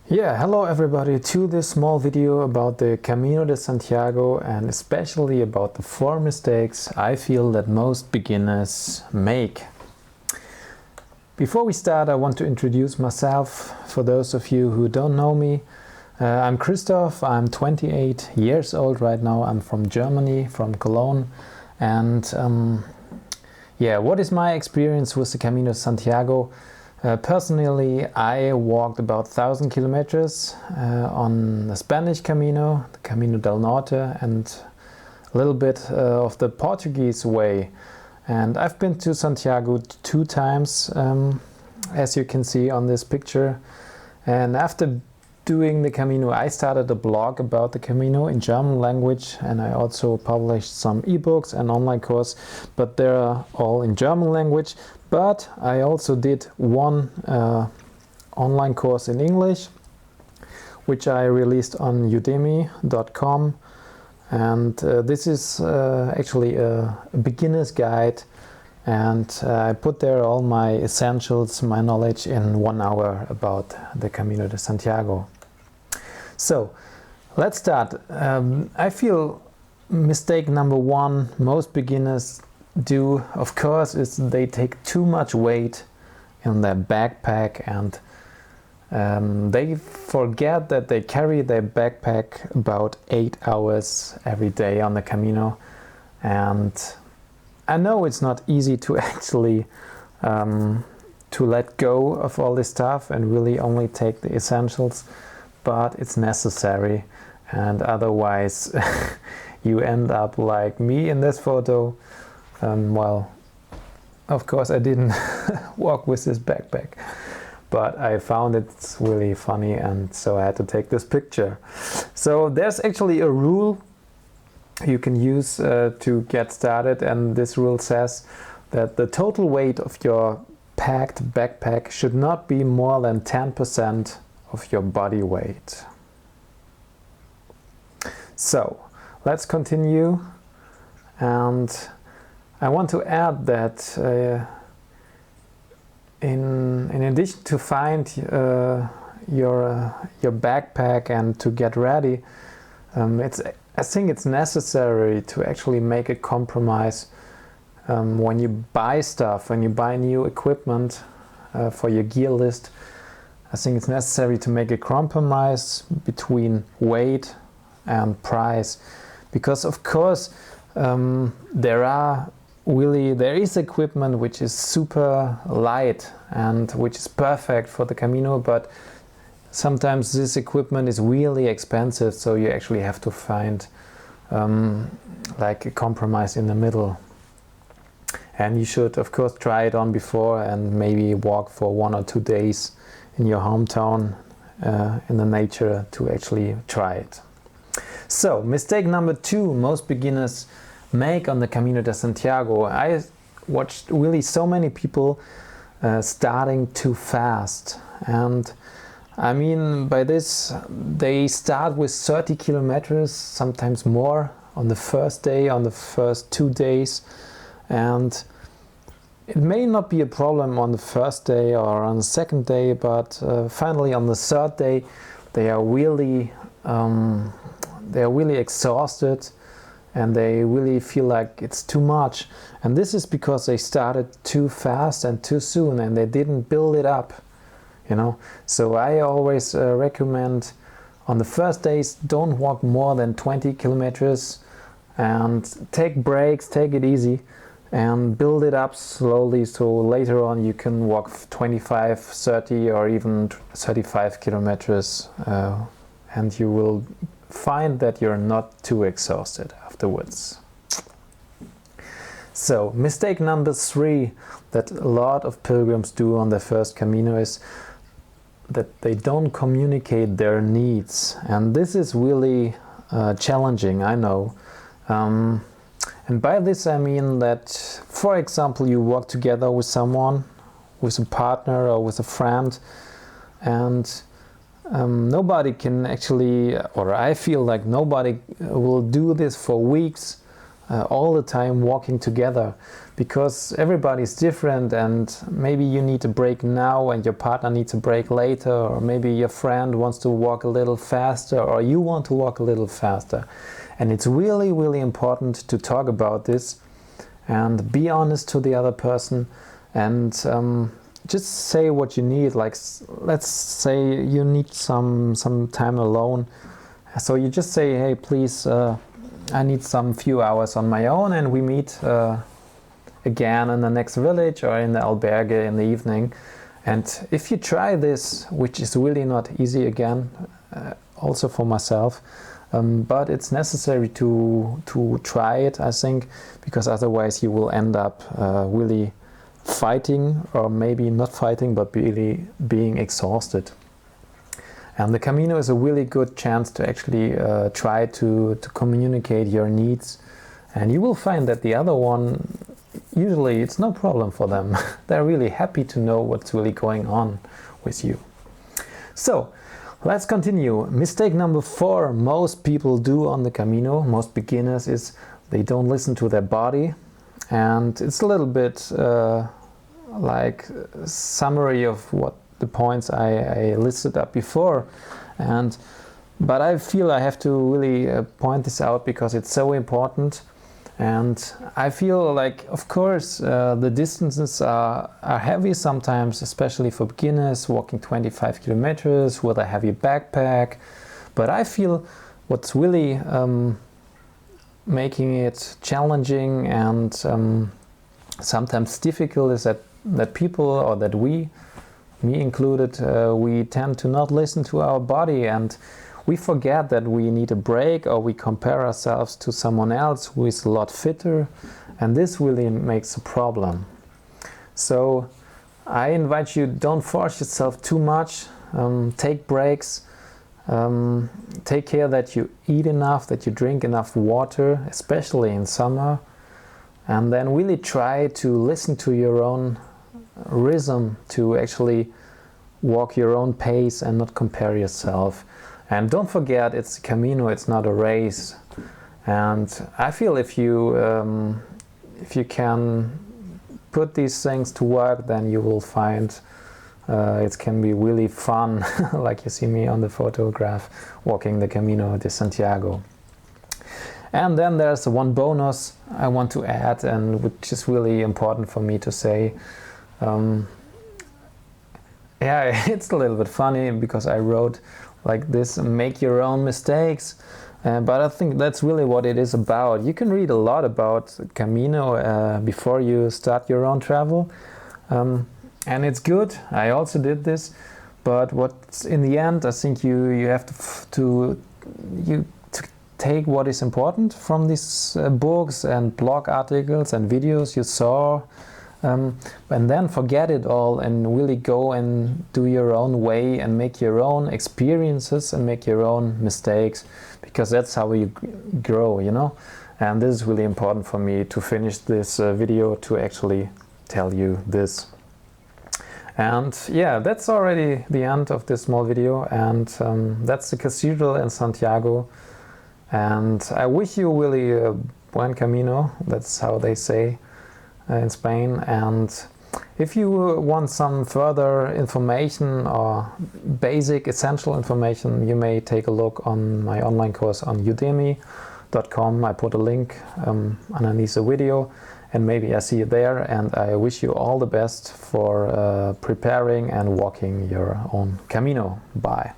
Yeah, hello everybody to this small video about the Camino de Santiago and especially about the 4 mistakes I feel that most beginners make. Before we start, I want to introduce myself for those of you who don't know me. I'm Christoph, I'm 28 years old right now, I'm from Germany, from Cologne, and what is my experience with the Camino de Santiago? Personally, I walked about 1,000 kilometers on the Spanish Camino, the Camino del Norte, and a little bit of the Portuguese way. And I've been to Santiago 2 times, as you can see on this picture. And after doing the Camino, I started a blog about the Camino in German language, and I also published some ebooks and online course, but they're all in German language. But I also did one online course in English, which I released on udemy.com. And this is actually a beginner's guide, and I put there all my essentials, my knowledge in 1 hour about the Camino de Santiago. So let's start. I feel mistake number 1 most beginners do, of course, is they take too much weight in their backpack, and they forget that they carry their backpack about 8 hours every day on the Camino. And I know it's not easy to actually to let go of all this stuff and really only take the essentials, but it's necessary, and otherwise you end up like me in this photo. Well, of course I didn't walk with this backpack, but I found it really funny, and so I had to take this picture. So there's actually a rule you can use to get started, and this rule says that the total weight of your packed backpack should not be more than 10% of your body weight. So let's continue, and I want to add that in addition to find your backpack and to get ready, I think it's necessary to actually make a compromise when you buy stuff, when you buy new equipment for your gear list. I think it's necessary to make a compromise between weight and price, because of course there is equipment which is super light and which is perfect for the Camino, but sometimes this equipment is really expensive, so you actually have to find like a compromise in the middle. And you should of course try it on before and maybe walk for 1 or 2 days in your hometown in the nature to actually try it. So mistake number 2 most beginners make on the Camino de Santiago. I watched really so many people starting too fast, and I mean by this they start with 30 kilometers, sometimes more, on the first day, on the first 2 days, and it may not be a problem on the first day or on the second day, but finally on the 3rd day they are really exhausted, and they really feel like it's too much. And this is because they started too fast and too soon, and they didn't build it up, you know. So I always recommend on the first days, don't walk more than 20 kilometers, and take breaks, take it easy, and build it up slowly, so later on you can walk 25, 30 or even 35 kilometers, and you will find that you're not too exhausted afterwards. So mistake number 3 that a lot of pilgrims do on their first Camino is that they don't communicate their needs, and this is really challenging, I know. And by this I mean that, for example, you walk together with someone, with a partner or with a friend, and nobody can actually, or I feel like nobody will do this for weeks, all the time walking together, because everybody's different, and maybe you need a break now and your partner needs a break later, or maybe your friend wants to walk a little faster or you want to walk a little faster. And it's really, really important to talk about this and be honest to the other person, and just say what you need. Like, let's say you need some time alone, so you just say, hey, please, I need some few hours on my own, and we meet again in the next village or in the albergue in the evening. And if you try this, which is really not easy again, also for myself, but it's necessary to try it, I think, because otherwise you will end up really fighting, or maybe not fighting, but really being exhausted. And the Camino is a really good chance to actually try to communicate your needs, and you will find that the other one, usually it's no problem for them. They're really happy to know what's really going on with you. So let's continue. Mistake number 4 most people do on the Camino, most beginners, is they don't listen to their body. And it's a little bit like a summary of what the points I listed up before, but I feel I have to really point this out because it's so important. And I feel like, of course, the distances are heavy sometimes, especially for beginners walking 25 kilometers with a heavy backpack. But I feel what's really making it challenging and sometimes difficult is that people, or that me included, we tend to not listen to our body, and we forget that we need a break, or we compare ourselves to someone else who is a lot fitter, and this really makes a problem. So I invite you, don't force yourself too much, take breaks, take care that you eat enough, that you drink enough water, especially in summer, and then really try to listen to your own rhythm, to actually walk your own pace and not compare yourself. And don't forget, it's a Camino, it's not a race. And I feel if you can put these things to work, then you will find it can be really fun, like you see me on the photograph walking the Camino de Santiago. And then there's one bonus I want to add, and which is really important for me to say. Yeah, it's a little bit funny because I wrote like this, make your own mistakes, but I think that's really what it is about. You can read a lot about Camino before you start your own travel, and it's good. I also did this, but what's in the end, I think you have to take what is important from these books and blog articles and videos you saw, and then forget it all and really go and do your own way and make your own experiences and make your own mistakes, because that's how you grow, you know. And this is really important for me to finish this video, to actually tell you this. And yeah, that's already the end of this small video, and that's the cathedral in Santiago. And I wish you really buen camino, that's how they say in Spain. And if you want some further information or basic essential information, you may take a look on my online course on udemy.com. I put a link underneath the video, and maybe I see you there. And I wish you all the best for preparing and walking your own Camino. Bye.